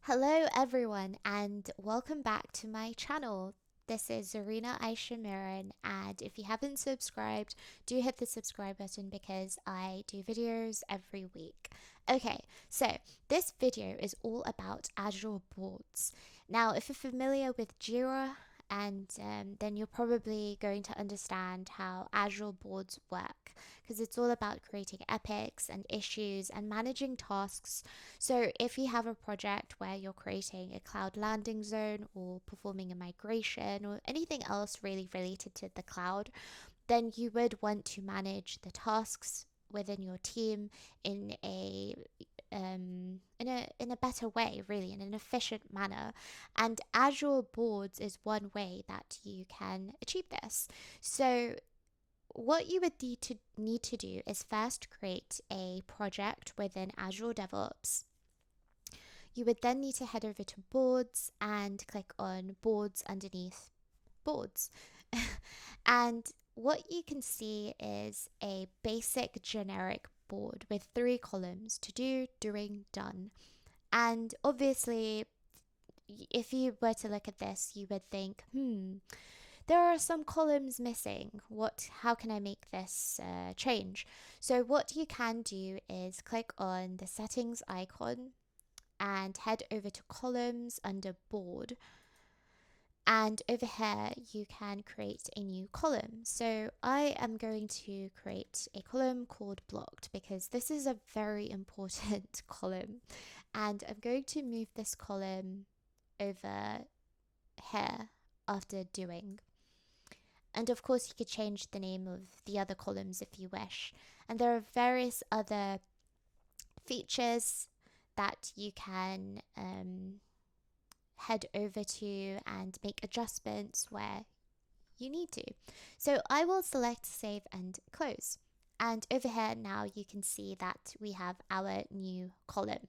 Hello everyone and welcome back to my channel. This is Zarina Aisha Miran, and if you haven't subscribed, do hit the subscribe button because I do videos every week. Okay, so this video is all about Azure Boards. Now, if you're familiar with Jira, and then you're probably going to understand how Azure Boards work because it's all about creating epics and issues and managing tasks. So, if you have a project where you're creating a cloud landing zone or performing a migration or anything else really related to the cloud, then you would want to manage the tasks within your team in a better way, really, in an efficient manner. And Azure Boards is one way that you can achieve this. So what you would need to do is first create a project within Azure DevOps. You would then need to head over to Boards and click on Boards underneath Boards. And what you can see is a basic generic board with 3 columns: to do, doing, done. And obviously, if you were to look at this, you would think, there are some columns missing. How can I make this change? So what you can do is click on the settings icon and head over to columns under board. And over here, you can create a new column. So I am going to create a column called blocked because this is a very important column. And I'm going to move this column over here after doing. And of course, you could change the name of the other columns if you wish. And there are various other features that you can head over to and make adjustments where you need to. So I will select save and close. And over here now you can see that we have our new column.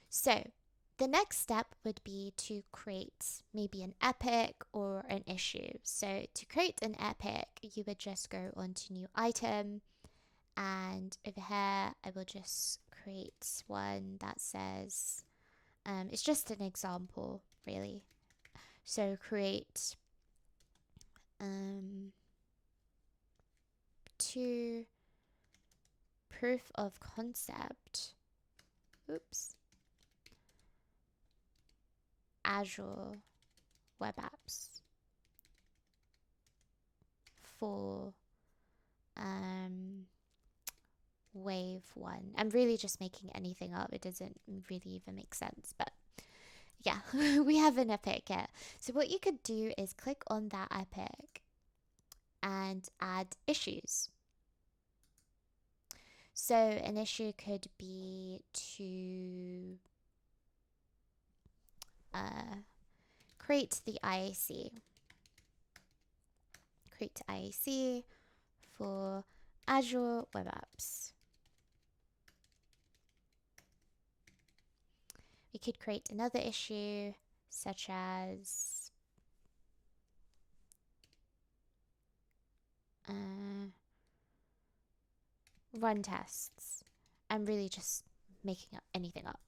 So the next step would be to create maybe an epic or an issue. So to create an epic, you would just go onto new item, and over here I will just create one that says, it's just an example really. So create to proof of concept, Azure web apps for wave 1. I'm really just making anything up. It doesn't really even make sense, but yeah, we have an epic here. So what you could do is click on that epic and add issues. So an issue could be to create the IAC. Create IAC for Azure Web Apps. We could create another issue such as run tests. I'm really just making up anything up.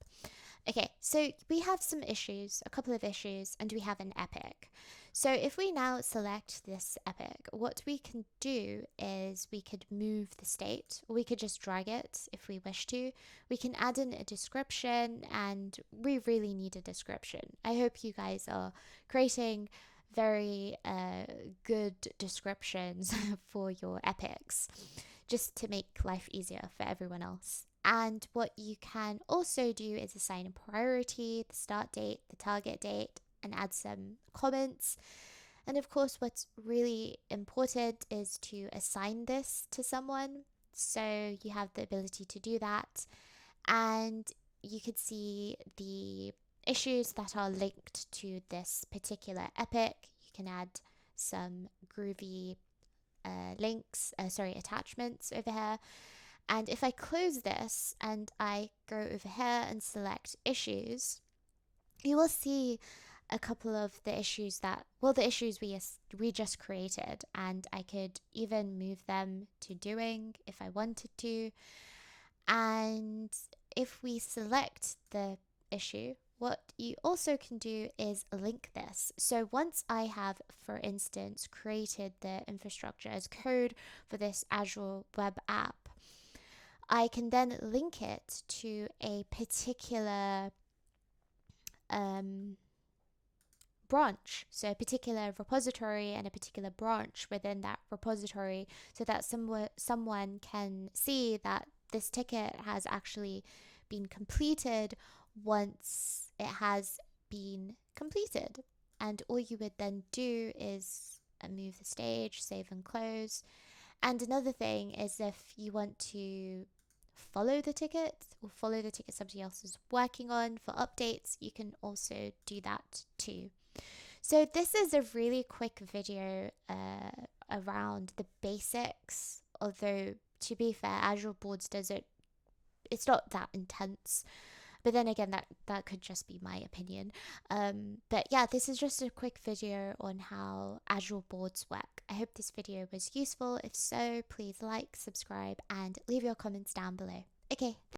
Okay, so we have some issues, a couple of issues, and we have an epic. So if we now select this epic, what we can do is we could move the state, or we could just drag it if we wish to. We can add in a description, and we really need a description. I hope you guys are creating very good descriptions for your epics, just to make life easier for everyone else. And what you can also do is assign a priority, the start date, the target date, and add some comments. And of course, what's really important is to assign this to someone. So you have the ability to do that. And you could see the issues that are linked to this particular epic. You can add some groovy attachments over here. And if I close this and I go over here and select issues, you will see a couple of the issues the issues we just created, and I could even move them to doing if I wanted to. And if we select the issue, what you also can do is link this. So once I have, for instance, created the infrastructure as code for this Azure web app, I can then link it to a particular branch, so a particular repository and a particular branch within that repository, so that someone can see that this ticket has actually been completed once it has been completed. And all you would then do is move the stage, save and close. And another thing is, if you want to follow the ticket or follow the ticket somebody else is working on for updates, you can also do that too. So this is a really quick video around the basics, although to be fair, Azure Boards does it, it's not that intense. But then again, that could just be my opinion. But yeah, this is just a quick video on how Azure Boards work. I hope this video was useful. If so, please like, subscribe, and leave your comments down below. Okay.